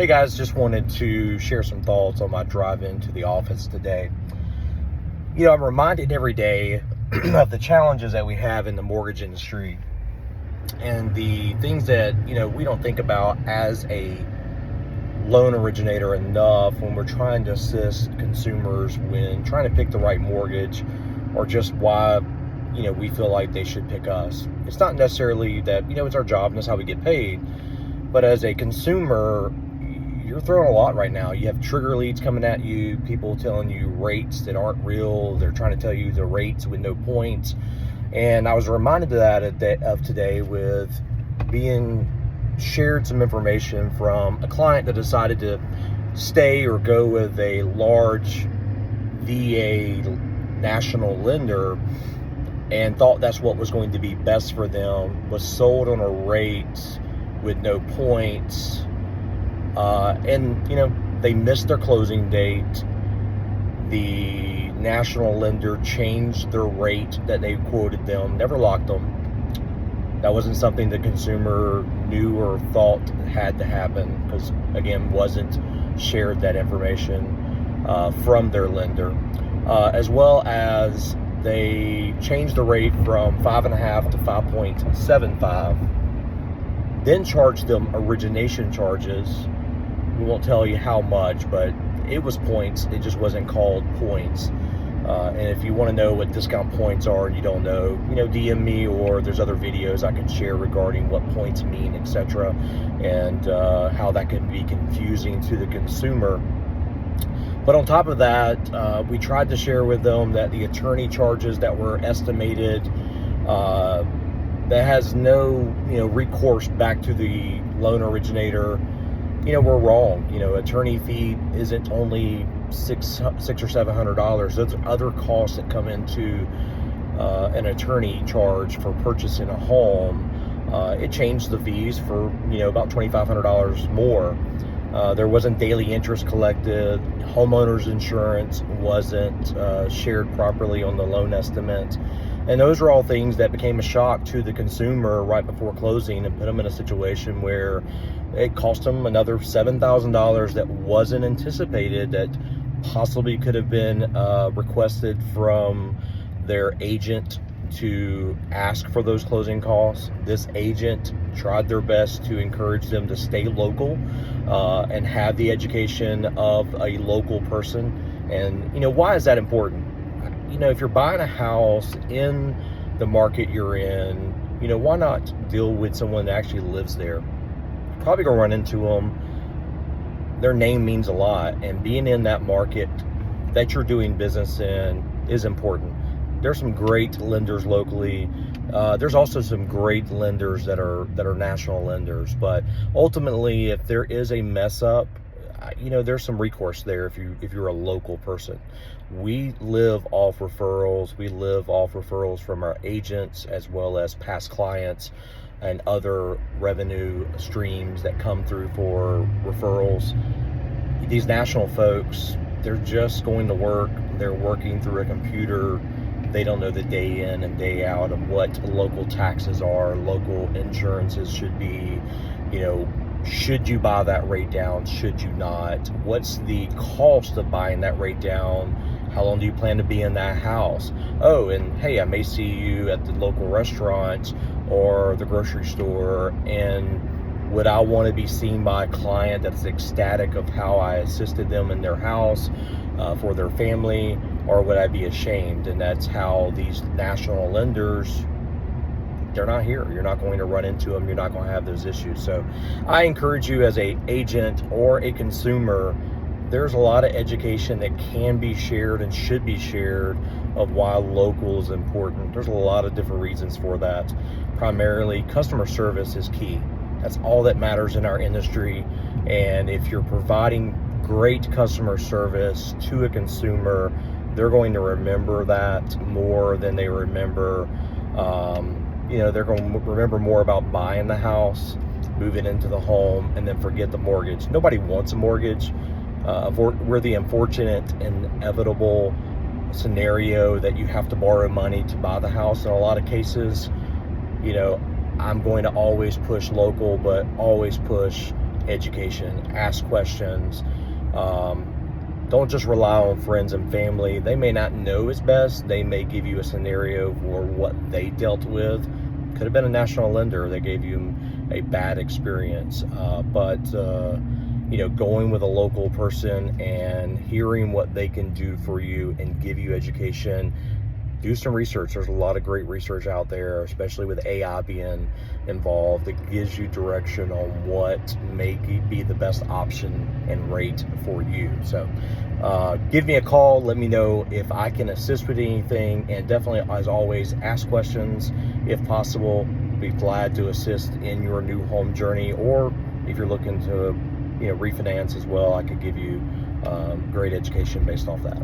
Hey guys, just wanted to share some thoughts on my drive into the office today. I'm reminded every day of the challenges that we have in the mortgage industry and the things that, we don't think about as a loan originator enough when we're trying to assist consumers when trying to pick the right mortgage, or just why, we feel like they should pick us. It's not necessarily that, it's our job and that's how we get paid. But as a consumer, you're throwing a lot right now. You have trigger leads coming at you, people telling you rates that aren't real. They're trying to tell you the rates with no points. And I was reminded of today with being shared some information from a client that decided to stay or go with a large VA national lender and thought that's what was going to be best for them, was sold on a rate with no points. They missed their closing date. The national lender changed their rate that they quoted them, never locked them. That wasn't something the consumer knew or thought had to happen because, again, wasn't shared that information from their lender. As well as they changed the rate from 5.5 to 5.75, then charged them origination charges. We won't tell you how much, but it was points. It just wasn't called points. And if you want to know what discount points are and you don't know, DM me, or there's other videos I can share regarding what points mean, etc., and how that can be confusing to the consumer. But on top of that, we tried to share with them that the attorney charges that were estimated, that has no, recourse back to the loan originator, we're wrong. Attorney fee isn't only $600 or $700. There's other costs that come into an attorney charge for purchasing a home. It changed the fees for, about $2,500 more. There wasn't daily interest collected. Homeowners insurance wasn't shared properly on the loan estimate. And those are all things that became a shock to the consumer right before closing and put them in a situation where it cost them another $7,000 that wasn't anticipated, that possibly could have been requested from their agent to ask for those closing costs. This agent tried their best to encourage them to stay local and have the education of a local person. And, why is that important? If you're buying a house in the market you're in, why not deal with someone that actually lives there? Probably gonna run into them. Their name means a lot, and being in that market that you're doing business in is important. There's some great lenders locally. There's also some great lenders that are national lenders, but ultimately, if there is a mess up, there's some recourse there if you're a local person. We live off referrals. We live off referrals from our agents as well as past clients and other revenue streams that come through for referrals. These national folks, they're just going to work. They're working through a computer. They don't know the day in and day out of what local taxes are, local insurances should be, should you buy that rate down? Should you not? What's the cost of buying that rate down? How long do you plan to be in that house? Oh, and hey, I may see you at the local restaurant or the grocery store, and would I want to be seen by a client that's ecstatic of how I assisted them in their house for their family, or would I be ashamed? And that's how these national lenders, they're not here. You're not going to run into them. You're not going to have those issues. So I encourage you as a agent or a consumer, there's a lot of education that can be shared and should be shared of why local is important. There's a lot of different reasons for that. Primarily, customer service is key. That's all that matters in our industry. And if you're providing great customer service to a consumer, they're going to remember that more than they remember, they're going to remember more about buying the house, moving into the home, and then forget the mortgage. Nobody wants a mortgage. We're the unfortunate, inevitable scenario that you have to borrow money to buy the house. In a lot of cases, I'm going to always push local, but always push education, ask questions. Don't just rely on friends and family. They may not know it's best. They may give you a scenario for what they dealt with. Could have been a national lender that gave you a bad experience. Going with a local person and hearing what they can do for you and give you education. Do some research. There's a lot of great research out there, especially with AI being involved. It gives you direction on what may be the best option and rate for you. So give me a call. Let me know if I can assist with anything. And definitely, as always, ask questions if possible. Be glad to assist in your new home journey. Or if you're looking to refinance as well, I could give you great education based off that.